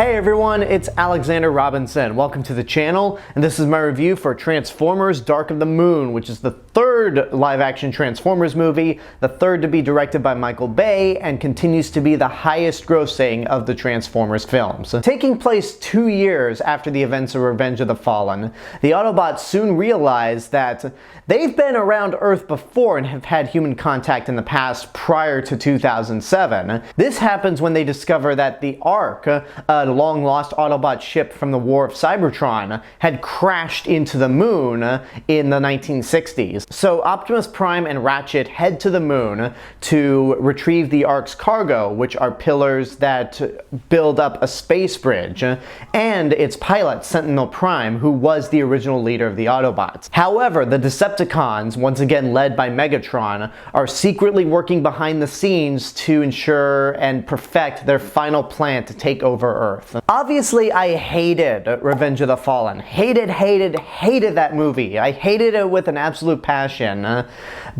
Hey everyone, it's Alexander Robinson. Welcome to the channel, and this is my review for Transformers: Dark of the Moon, which is the third live-action Transformers movie, the third to be directed by Michael Bay, and continues to be the highest grossing of the Transformers films. Taking place 2 years after the events of Revenge of the Fallen, the Autobots soon realize that they've been around Earth before and have had human contact in the past prior to 2007. This happens when they discover that the Ark, a long-lost Autobot ship from the War of Cybertron, had crashed into the moon in the 1960s. So Optimus Prime and Ratchet head to the moon to retrieve the Ark's cargo, which are pillars that build up a space bridge, and its pilot, Sentinel Prime, who was the original leader of the Autobots. However, the Decepticons, once again led by Megatron, are secretly working behind the scenes to ensure and perfect their final plan to take over Earth. Obviously, I hated Revenge of the Fallen. Hated that movie. I hated it with an absolute passion.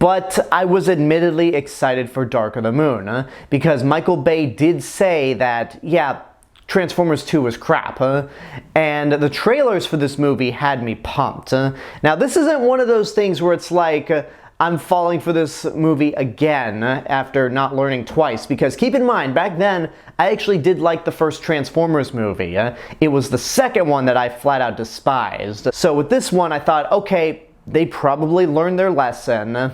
But I was admittedly excited for Dark of the Moon, because Michael Bay did say that, yeah, Transformers 2 was crap, and the trailers for this movie had me pumped. Now, this isn't one of those things where it's like, I'm falling for this movie again after not learning twice, because keep in mind, back then, I actually did like the first Transformers movie. It was the second one that I flat out despised. So with this one, I thought, okay, they probably learned their lesson,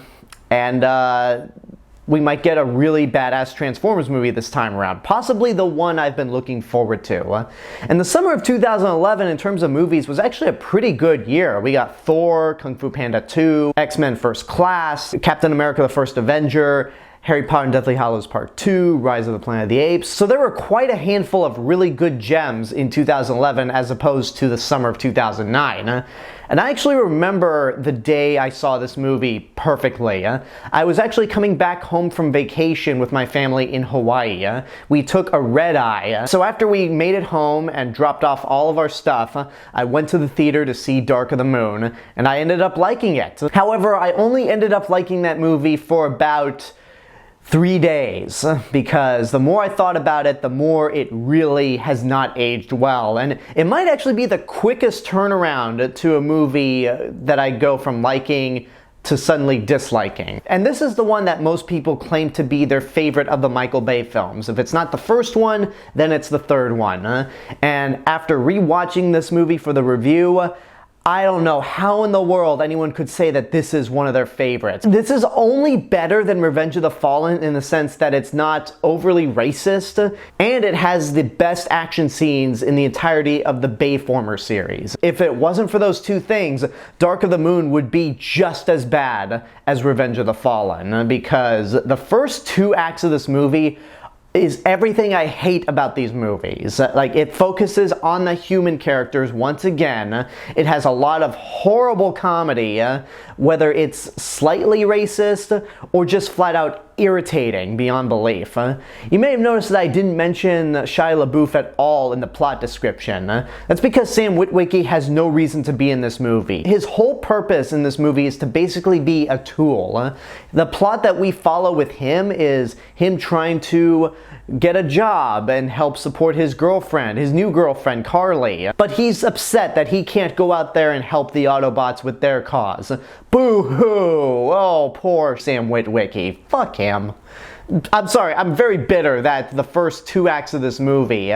and we might get a really badass Transformers movie this time around. Possibly the one I've been looking forward to. And the summer of 2011, in terms of movies, was actually a pretty good year. We got Thor, Kung Fu Panda 2, X-Men First Class, Captain America the First Avenger, Harry Potter and Deathly Hallows Part 2, Rise of the Planet of the Apes. So there were quite a handful of really good gems in 2011 as opposed to the summer of 2009. And I actually remember the day I saw this movie perfectly. I was actually coming back home from vacation with my family in Hawaii. We took a red eye. So after we made it home and dropped off all of our stuff, I went to the theater to see Dark of the Moon, and I ended up liking it. However, I only ended up liking that movie for about 3 days, because the more I thought about it, the more it really has not aged well. And it might actually be the quickest turnaround to a movie that I go from liking to suddenly disliking. And this is the one that most people claim to be their favorite of the Michael Bay films. If it's not the first one, then it's the third one. And after rewatching this movie for the review, I don't know how in the world anyone could say that this is one of their favorites. This is only better than Revenge of the Fallen in the sense that it's not overly racist, and it has the best action scenes in the entirety of the Bayformers series. If it wasn't for those two things, Dark of the Moon would be just as bad as Revenge of the Fallen, because the first 2 acts of this movie is everything I hate about these movies. Like, it focuses on the human characters once again. It has a lot of horrible comedy, whether it's slightly racist or just flat out irritating beyond belief. You may have noticed that I didn't mention Shia LaBeouf at all in the plot description. That's because Sam Witwicky has no reason to be in this movie. His whole purpose in this movie is to basically be a tool. The plot that we follow with him is him trying to get a job and help support his girlfriend, his new girlfriend, Carly. But he's upset that he can't go out there and help the Autobots with their cause. Boo-hoo! Oh, poor Sam Witwicky. Fuck him. I'm sorry, I'm very bitter that the first 2 acts of this movie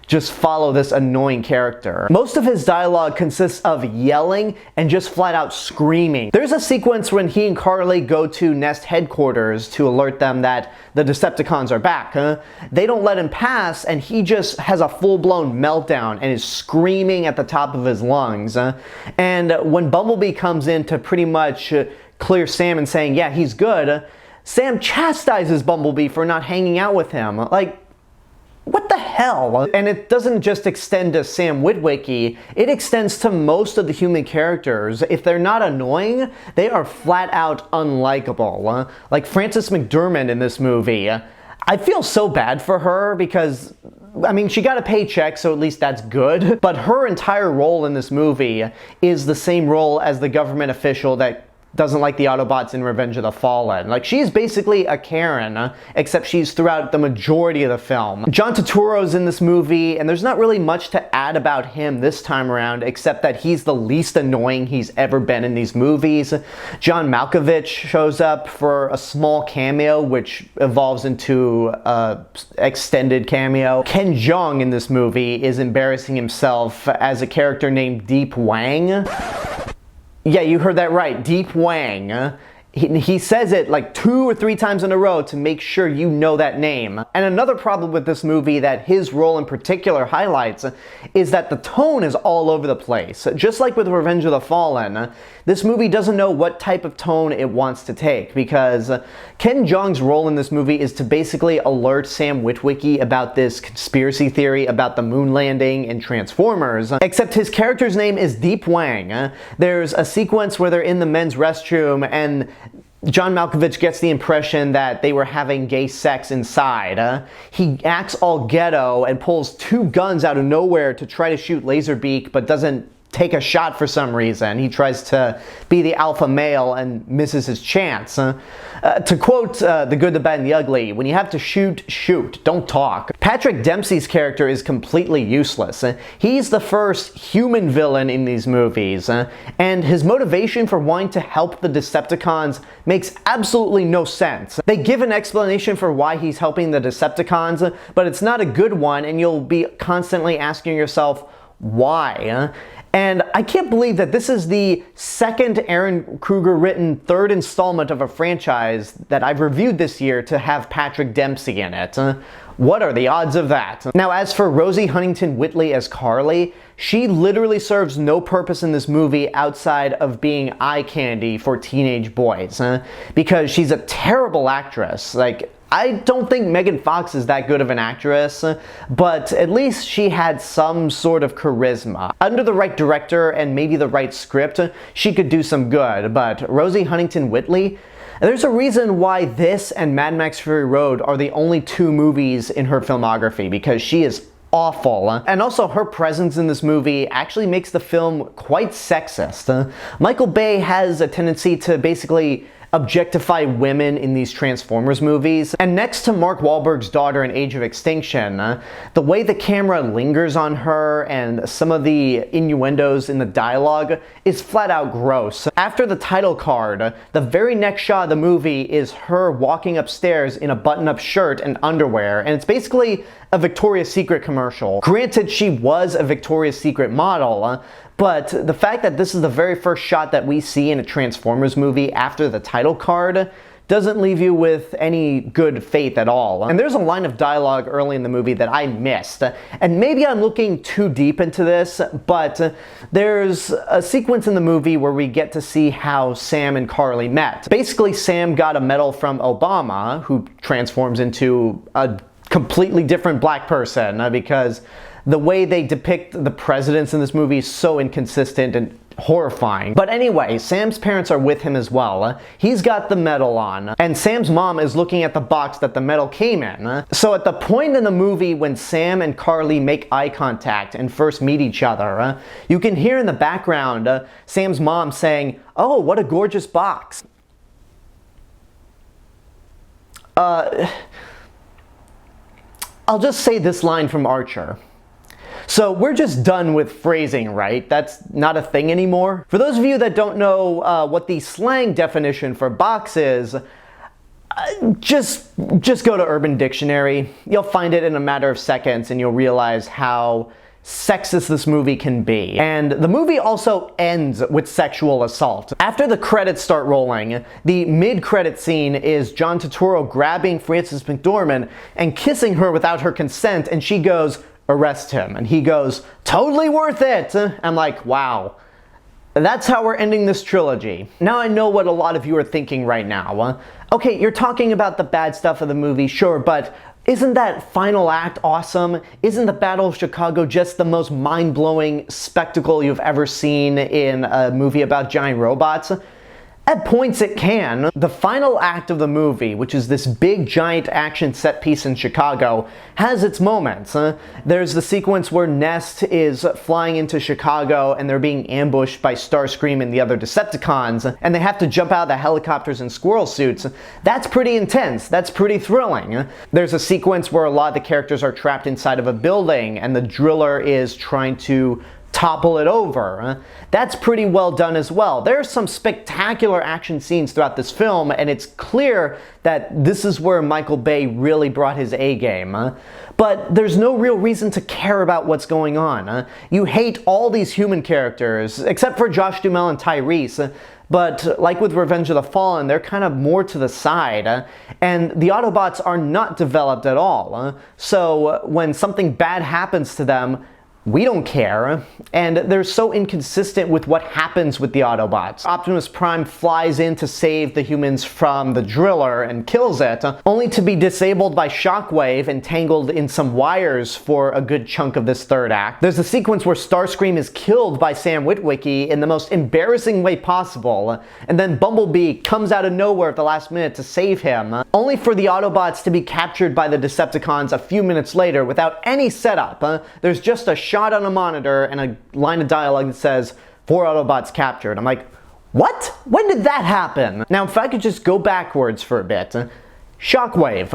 just follow this annoying character. Most of his dialogue consists of yelling and just flat out screaming. There's a sequence when he and Carly go to Nest headquarters to alert them that the Decepticons are back. They don't let him pass, and he just has a full-blown meltdown and is screaming at the top of his lungs. And when Bumblebee comes in to pretty much clear Sam and saying, yeah, he's good, Sam chastises Bumblebee for not hanging out with him. Like, what the hell? And it doesn't just extend to Sam Witwicky, it extends to most of the human characters. If they're not annoying, they are flat out unlikable. Like Frances McDormand in this movie. I feel so bad for her because, I mean, she got a paycheck, so at least that's good. But her entire role in this movie is the same role as the government official that doesn't like the Autobots in Revenge of the Fallen. Like, she's basically a Karen, except she's throughout the majority of the film. John Turturro's in this movie, and there's not really much to add about him this time around, except that he's the least annoying he's ever been in these movies. John Malkovich shows up for a small cameo, which evolves into an extended cameo. Ken Jeong in this movie is embarrassing himself as a character named Deep Wang. Yeah, you heard that right, Deep Wang. He says it like 2 or 3 times in a row to make sure you know that name. And another problem with this movie that his role in particular highlights is that the tone is all over the place. Just like with Revenge of the Fallen, this movie doesn't know what type of tone it wants to take, because Ken Jeong's role in this movie is to basically alert Sam Witwicky about this conspiracy theory about the moon landing in Transformers, except his character's name is Deep Wang. There's a sequence where they're in the men's restroom and John Malkovich gets the impression that they were having gay sex inside. He acts all ghetto and pulls 2 guns out of nowhere to try to shoot Laserbeak, but doesn't take a shot for some reason. He tries to be the alpha male and misses his chance. To quote The Good, the Bad, and the Ugly, when you have to shoot, shoot, don't talk. Patrick Dempsey's character is completely useless. He's the first human villain in these movies, and his motivation for wanting to help the Decepticons makes absolutely no sense. They give an explanation for why he's helping the Decepticons, but it's not a good one, and you'll be constantly asking yourself, why? And I can't believe that this is the second Aaron Kruger written 3rd installment of a franchise that I've reviewed this year to have Patrick Dempsey in it. What are the odds of that? Now, as for Rosie Huntington-Whiteley as Carly, she literally serves no purpose in this movie outside of being eye candy for teenage boys, because she's a terrible actress. Like, I don't think Megan Fox is that good of an actress, but at least she had some sort of charisma. Under the right director and maybe the right script, she could do some good, but Rosie Huntington-Whiteley, there's a reason why this and Mad Max Fury Road are the only 2 movies in her filmography, because she is awful. And also, her presence in this movie actually makes the film quite sexist. Michael Bay has a tendency to basically objectify women in these Transformers movies. And next to Mark Wahlberg's daughter in Age of Extinction, the way the camera lingers on her and some of the innuendos in the dialogue is flat out gross. After the title card, the very next shot of the movie is her walking upstairs in a button-up shirt and underwear, and it's basically a Victoria's Secret commercial. Granted, she was a Victoria's Secret model, but the fact that this is the very first shot that we see in a Transformers movie after the title card doesn't leave you with any good faith at all. And there's a line of dialogue early in the movie that I missed. And maybe I'm looking too deep into this, but there's a sequence in the movie where we get to see how Sam and Carly met. Basically, Sam got a medal from Obama, who transforms into a completely different black person, because the way they depict the presidents in this movie is so inconsistent and horrifying. But anyway, Sam's parents are with him as well. He's got the medal on, and Sam's mom is looking at the box that the medal came in. So at the point in the movie when Sam and Carly make eye contact and first meet each other, you can hear in the background Sam's mom saying, "Oh, what a gorgeous box." I'll just say this line from Archer. So we're just done with phrasing, right? That's not a thing anymore. For those of you that don't know what the slang definition for box is, just go to Urban Dictionary. You'll find it in a matter of seconds, and you'll realize how sexist this movie can be. And the movie also ends with sexual assault. After the credits start rolling, the mid-credit scene is John Turturro grabbing Frances McDormand and kissing her without her consent, and she goes, "Arrest him." And he goes, "Totally worth it." I'm like, wow. That's how we're ending this trilogy. Now I know what a lot of you are thinking right now. Okay, you're talking about the bad stuff of the movie, sure, but isn't that final act awesome? Isn't the Battle of Chicago just the most mind-blowing spectacle you've ever seen in a movie about giant robots? At points it can. The final act of the movie, which is this big giant action set piece in Chicago, has its moments. There's the sequence where Nest is flying into Chicago and they're being ambushed by Starscream and the other Decepticons, and they have to jump out of the helicopters in squirrel suits. That's pretty intense. That's pretty thrilling. There's a sequence where a lot of the characters are trapped inside of a building and the driller is trying to topple it over. That's pretty well done as well. There are some spectacular action scenes throughout this film, and it's clear that this is where Michael Bay really brought his A game. But there's no real reason to care about what's going on. You hate all these human characters, except for Josh Duhamel and Tyrese, but like with Revenge of the Fallen, they're kind of more to the side, and the Autobots are not developed at all. So when something bad happens to them, we don't care, and they're so inconsistent with what happens with the Autobots. Optimus Prime flies in to save the humans from the driller and kills it, only to be disabled by Shockwave and tangled in some wires for a good chunk of this third act. There's a sequence where Starscream is killed by Sam Witwicky in the most embarrassing way possible, and then Bumblebee comes out of nowhere at the last minute to save him, only for the Autobots to be captured by the Decepticons a few minutes later without any setup. There's just a shot on a monitor and a line of dialogue that says 4 Autobots captured. I'm like, what? When did that happen? Now, if I could just go backwards for a bit. Shockwave.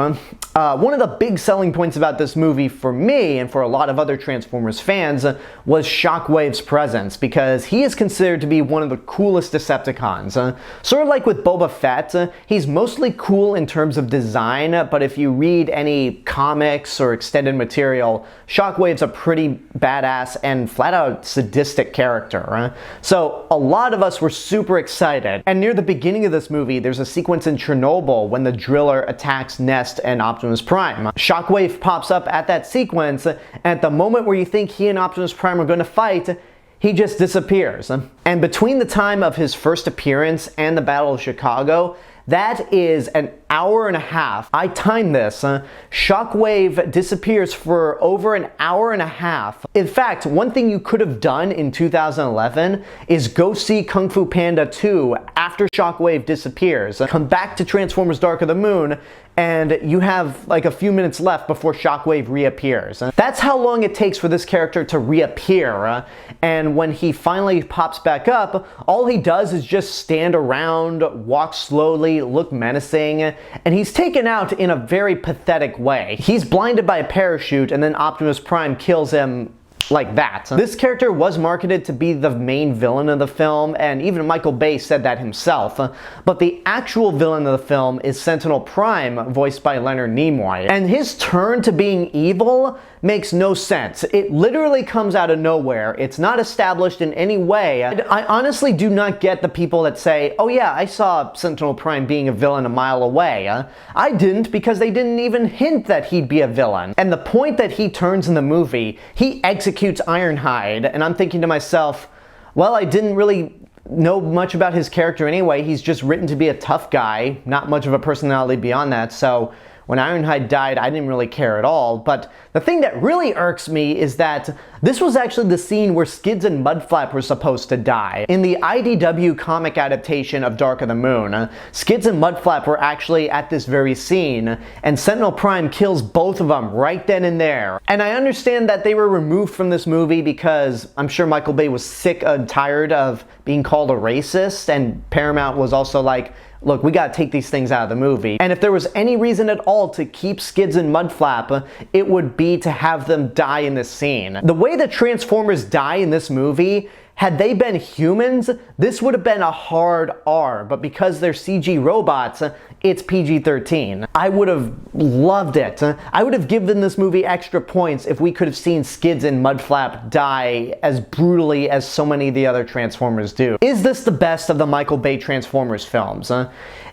One of the big selling points about this movie for me and for a lot of other Transformers fans was Shockwave's presence, because he is considered to be one of the coolest Decepticons. Sort of like with Boba Fett, he's mostly cool in terms of design, but if you read any comics or extended material, Shockwave's a pretty badass and flat-out sadistic character. So a lot of us were super excited. And near the beginning of this movie, there's a sequence in Chernobyl when the driller attacks Nest and Optimus Prime. Shockwave pops up at that sequence, and at the moment where you think he and Optimus Prime are going to fight, he just disappears. And between the time of his first appearance and the Battle of Chicago, that is an hour and a half. I timed this. Shockwave disappears for over an hour and a half. In fact, one thing you could have done in 2011 is go see Kung Fu Panda 2 after Shockwave disappears. Come back to Transformers Dark of the Moon, and you have like a few minutes left before Shockwave reappears. That's how long it takes for this character to reappear, and when he finally pops back up, all he does is just stand around, walk slowly, look menacing, and he's taken out in a very pathetic way. He's blinded by a parachute, and then Optimus Prime kills him like that. This character was marketed to be the main villain of the film, and even Michael Bay said that himself, but the actual villain of the film is Sentinel Prime, voiced by Leonard Nimoy, and his turn to being evil makes no sense. It literally comes out of nowhere. It's not established in any way. I honestly do not get the people that say, oh yeah, I saw Sentinel Prime being a villain a mile away. I didn't, because they didn't even hint that he'd be a villain. And the point that he turns in the movie, he executes Ironhide, and I'm thinking to myself, well, I didn't really know much about his character anyway. He's just written to be a tough guy, not much of a personality beyond that, so when Ironhide died, I didn't really care at all. But the thing that really irks me is that this was actually the scene where Skids and Mudflap were supposed to die. In the IDW comic adaptation of Dark of the Moon, Skids and Mudflap were actually at this very scene, and Sentinel Prime kills both of them right then and there. And I understand that they were removed from this movie because I'm sure Michael Bay was sick and tired of being called a racist, and Paramount was also like, look, we gotta take these things out of the movie. And if there was any reason at all to keep Skids and Mudflap, it would be to have them die in this scene. The way the Transformers die in this movie, had they been humans, this would have been a hard R, but because they're CG robots, it's PG-13. I would have loved it. I would have given this movie extra points if we could have seen Skids and Mudflap die as brutally as so many of the other Transformers do. Is this the best of the Michael Bay Transformers films?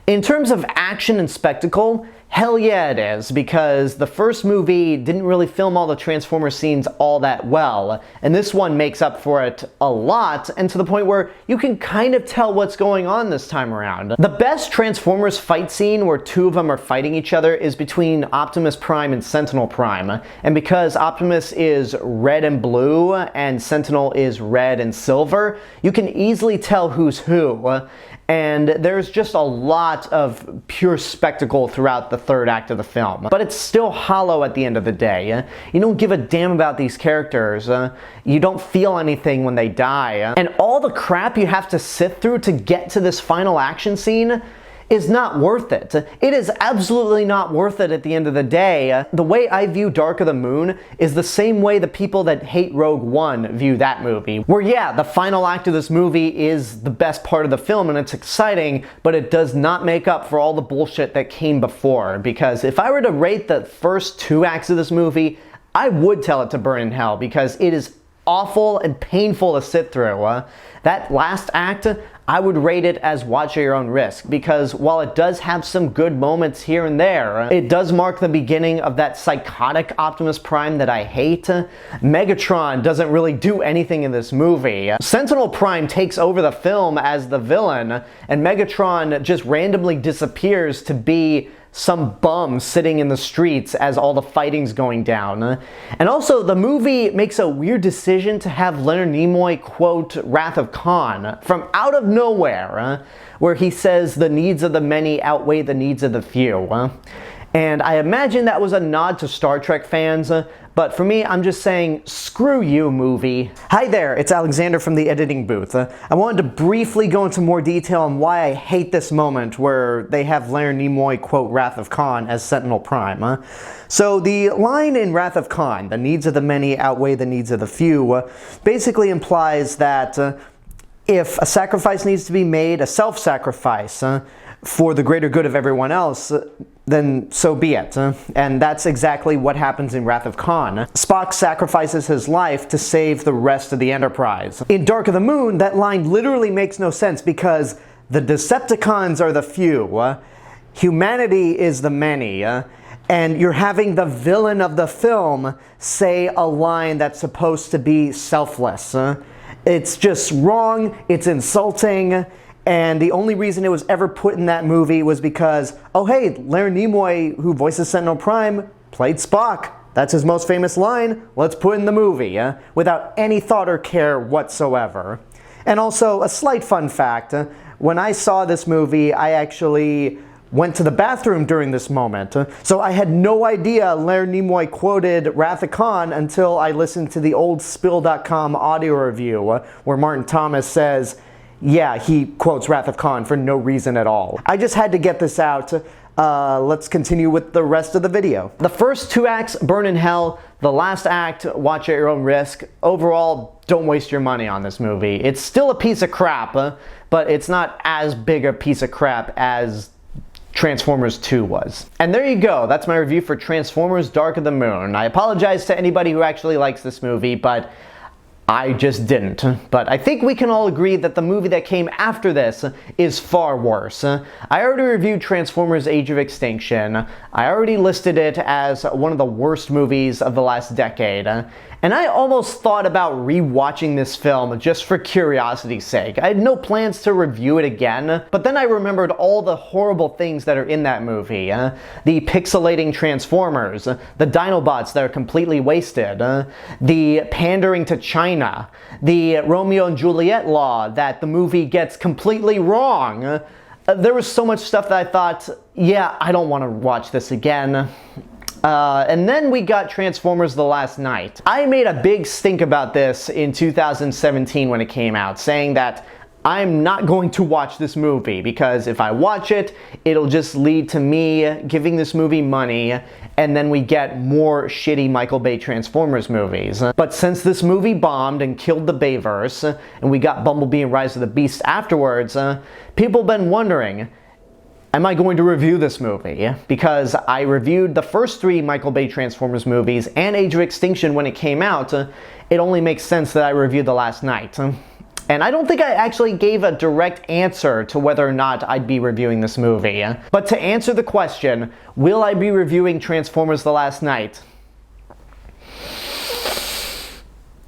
In terms of action and spectacle, hell yeah it is, because the first movie didn't really film all the Transformers scenes all that well, and this one makes up for it a lot, and to the point where you can kind of tell what's going on this time around. The best Transformers fight scene, where two of them are fighting each other, is between Optimus Prime and Sentinel Prime, and because Optimus is red and blue, and Sentinel is red and silver, you can easily tell who's who. And there's just a lot of pure spectacle throughout the third act of the film. But it's still hollow at the end of the day. You don't give a damn about these characters. You don't feel anything when they die. And all the crap you have to sit through to get to this final action scene is not worth it. It is absolutely not worth it at the end of the day. The way I view Dark of the Moon is the same way the people that hate Rogue One view that movie. Where yeah, the final act of this movie is the best part of the film and it's exciting, but it does not make up for all the bullshit that came before. Because if I were to rate the first two acts of this movie, I would tell it to burn in hell because it is awful and painful to sit through. That last act, I would rate it as watch at your own risk, because while it does have some good moments here and there, it does mark the beginning of that psychotic Optimus Prime that I hate. Megatron doesn't really do anything in this movie. Sentinel Prime takes over the film as the villain, and Megatron just randomly disappears to be some bum sitting in the streets as all the fighting's going down. And also, the movie makes a weird decision to have Leonard Nimoy quote Wrath of Khan from out of nowhere, where he says the needs of the many outweigh the needs of the few. And I imagine that was a nod to Star Trek fans, but for me, I'm just saying, screw you, movie. Hi there, it's Alexander from the editing booth. I wanted to briefly go into more detail on why I hate this moment where they have Leonard Nimoy quote Wrath of Khan as Sentinel Prime. So the line in Wrath of Khan, the needs of the many outweigh the needs of the few, basically implies that if a sacrifice needs to be made, a self-sacrifice, for the greater good of everyone else, then so be it. And that's exactly what happens in Wrath of Khan. Spock sacrifices his life to save the rest of the Enterprise. In Dark of the Moon, that line literally makes no sense because the Decepticons are the few, humanity is the many, and you're having the villain of the film say a line that's supposed to be selfless. It's just wrong, it's insulting, and the only reason it was ever put in that movie was because, oh hey, Leonard Nimoy, who voices Sentinel Prime, played Spock. That's his most famous line, let's put it in the movie, without any thought or care whatsoever. And also, a slight fun fact, when I saw this movie, I actually went to the bathroom during this moment. So I had no idea Leonard Nimoy quoted Wrath of Khan until I listened to the old Spill.com audio review, where Martin Thomas says, yeah, he quotes Wrath of Khan for no reason at all. I just had to get this out. Let's continue with the rest of the video. The first two acts burn in hell. The last act, watch at your own risk. Overall, don't waste your money on this movie. It's still a piece of crap, but it's not as big a piece of crap as Transformers 2 was. And there you go, that's my review for Transformers Dark of the Moon. I apologize to anybody who actually likes this movie, but I just didn't. But I think we can all agree that the movie that came after this is far worse. I already reviewed Transformers Age of Extinction. I already listed it as one of the worst movies of the last decade. And I almost thought about rewatching this film just for curiosity's sake. I had no plans to review it again, but then I remembered all the horrible things that are in that movie. The pixelating Transformers, the Dinobots that are completely wasted, the pandering to China, the Romeo and Juliet law that the movie gets completely wrong. There was so much stuff that I thought, yeah, I don't want to watch this again. And then we got Transformers The Last Knight. I made a big stink about this in 2017 when it came out, saying that I'm not going to watch this movie because if I watch it, it'll just lead to me giving this movie money and then we get more shitty Michael Bay Transformers movies. But since this movie bombed and killed the Bayverse, and we got Bumblebee and Rise of the Beast afterwards, people have been wondering, am I going to review this movie? Because I reviewed the first three Michael Bay Transformers movies and Age of Extinction when it came out, it only makes sense that I reviewed The Last Knight. And I don't think I actually gave a direct answer to whether or not I'd be reviewing this movie. But to answer the question, will I be reviewing Transformers: The Last Knight?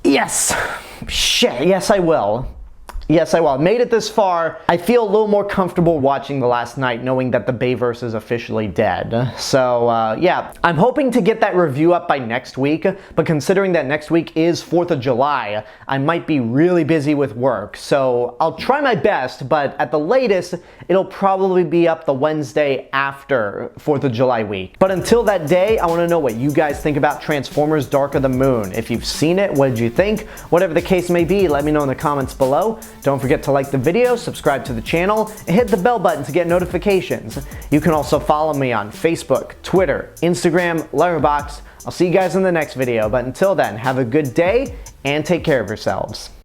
Yes! Shit, yes I will. Yes, I will. Made it this far. I feel a little more comfortable watching The Last Knight knowing that the Bayverse is officially dead. So, yeah. I'm hoping to get that review up by next week, but considering that next week is 4th of July, I might be really busy with work. So, I'll try my best, but at the latest, it'll probably be up the Wednesday after 4th of July week. But until that day, I want to know what you guys think about Transformers: Dark of the Moon. If you've seen it, what did you think? Whatever the case may be, let me know in the comments below. Don't forget to like the video, subscribe to the channel, and hit the bell button to get notifications. You can also follow me on Facebook, Twitter, Instagram, Letterboxd. I'll see you guys in the next video, but until then, have a good day and take care of yourselves.